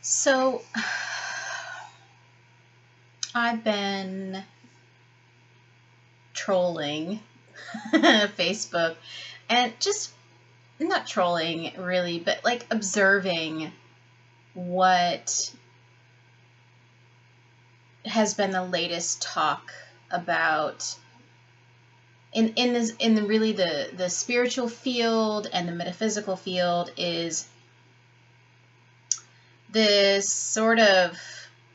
So I've been trolling Facebook and just not trolling really, but like observing what has been the latest talk about in the really the spiritual field and the metaphysical field is this sort of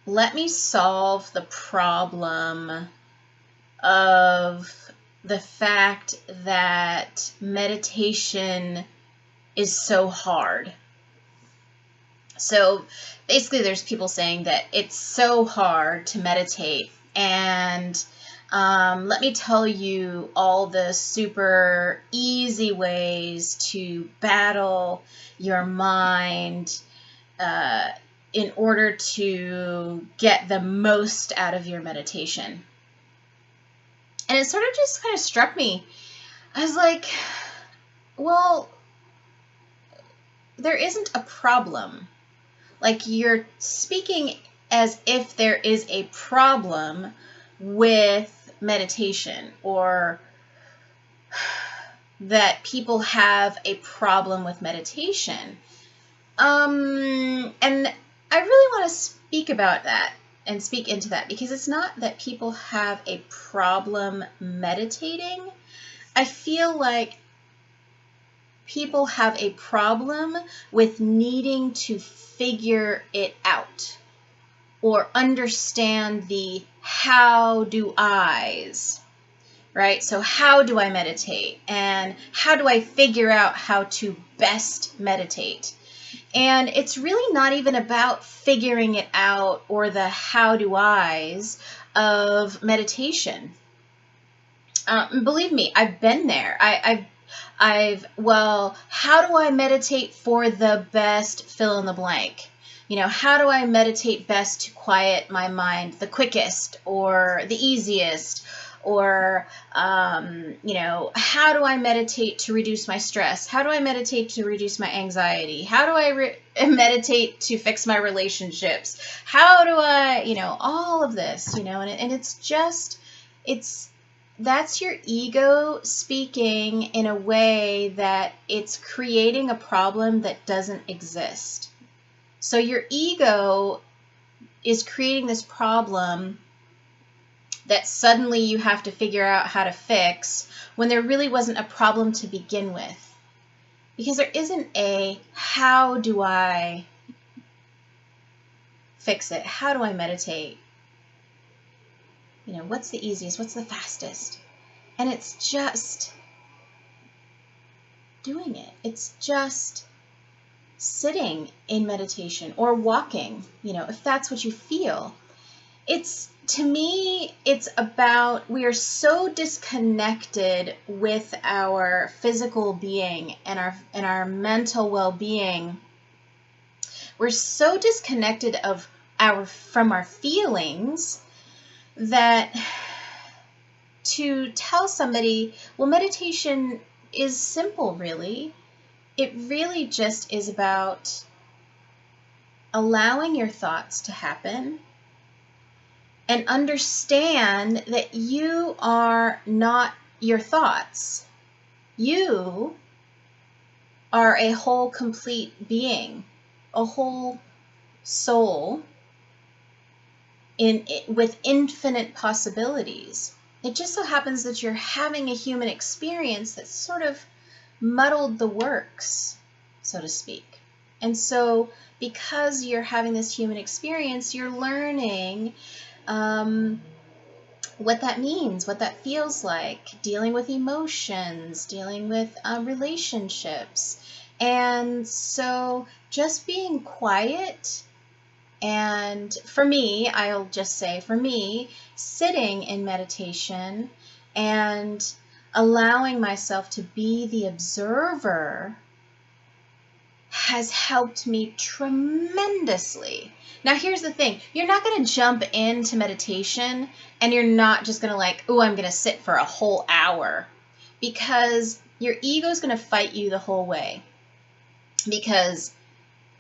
let me solve the problem of the fact that meditation is so hard. So basically there's people saying that it's so hard to meditate, and let me tell you all the super easy ways to battle your mind in order to get the most out of your meditation. And it sort of just kind of struck me. I was like, well, there isn't a problem. Like, you're speaking as if there is a problem with meditation, or that people have a problem with meditation. And I really want to speak about that and speak into that, because it's not that people have a problem meditating. I feel like people have a problem with needing to figure it out or understand the how do I's, right? So how do I meditate, and how do I figure out how to best meditate? And it's really not even about figuring it out or the how do I's of meditation. Believe me, I've been there. Well, how do I meditate for the best fill in the blank? How do I meditate best to quiet my mind the quickest or the easiest? Or, how do I meditate to reduce my stress? How do I meditate to reduce my anxiety? How do I meditate to fix my relationships? How do I, all of this, and that's your ego speaking in a way that it's creating a problem that doesn't exist. So your ego is creating this problem that suddenly you have to figure out how to fix, when there really wasn't a problem to begin with. Because there isn't a how do I fix it? How do I meditate? What's the easiest? What's the fastest? And it's just doing it. It's just sitting in meditation or walking, if that's what you feel. To me, it's about, we are so disconnected with our physical being and our mental well-being. We're so disconnected from our feelings that to tell somebody, well, meditation is simple, really. It really just is about allowing your thoughts to happen and understand that you are not your thoughts. You are a whole, complete being, a whole soul with infinite possibilities. It just so happens that you're having a human experience that's sort of muddled the works, so to speak. And so because you're having this human experience, you're learning what that means, what that feels like, dealing with emotions, dealing with relationships. And so just being quiet, and for me, I'll just say, for me, sitting in meditation and allowing myself to be the observer has helped me tremendously. Now, here's the thing. You're not going to jump into meditation and you're not just going to I'm going to sit for a whole hour, because your ego is going to fight you the whole way. Because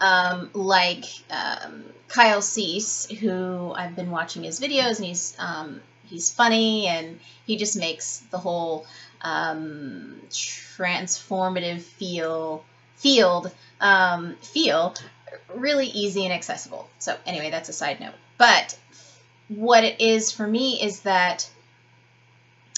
like Kyle Cease, who I've been watching his videos, and he's funny, and he just makes the whole transformative field feel really easy and accessible. So anyway, that's a side note. But what it is for me is that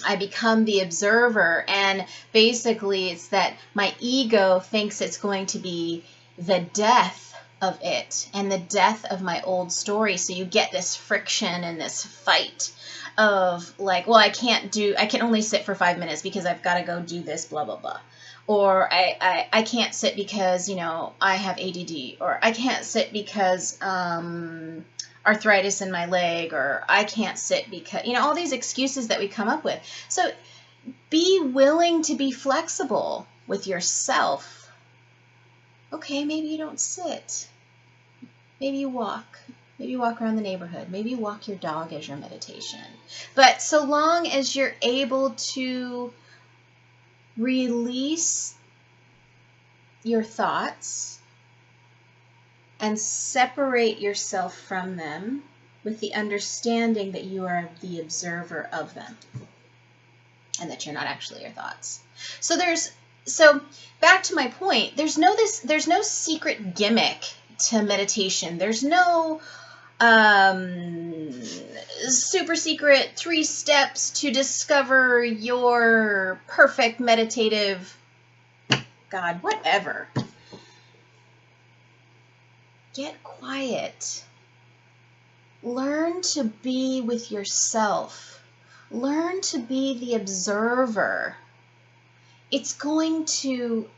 I become the observer, and basically it's that my ego thinks it's going to be the death of it and the death of my old story. So you get this friction and this fight of like, well, I can only sit for 5 minutes because I've got to go do this, blah, blah, blah. Or I can't sit because, I have ADD, or I can't sit because, arthritis in my leg, or I can't sit because, all these excuses that we come up with. So be willing to be flexible with yourself. Okay, maybe you don't sit. Maybe you walk. Maybe you walk around the neighborhood. Maybe you walk your dog as your meditation. But so long as you're able to release your thoughts and separate yourself from them with the understanding that you are the observer of them and that you're not actually your thoughts. So back to my point, there's no secret gimmick to meditation. There's no super secret 3 steps to discover your perfect meditative, God, whatever. Get quiet. Learn to be with yourself. Learn to be the observer. It's going to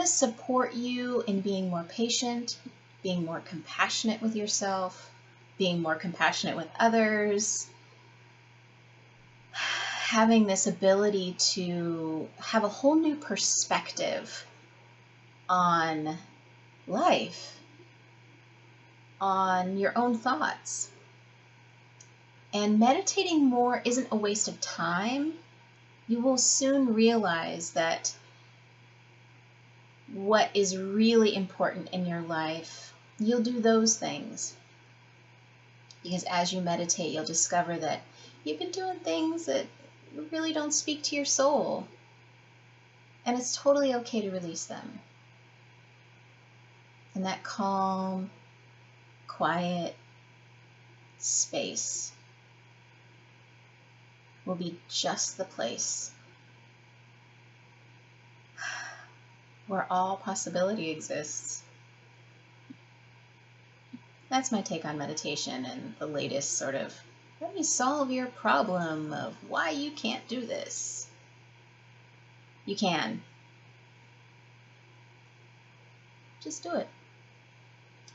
support you in being more patient, being more compassionate with yourself, being more compassionate with others, having this ability to have a whole new perspective on life, on your own thoughts. And meditating more isn't a waste of time. You will soon realize that what is really important in your life, you'll do those things. Because as you meditate, you'll discover that you've been doing things that really don't speak to your soul. And it's totally okay to release them. And that calm, quiet space will be just the place where all possibility exists. That's my take on meditation and the latest sort of, let me solve your problem of why you can't do this. You can. Just do it.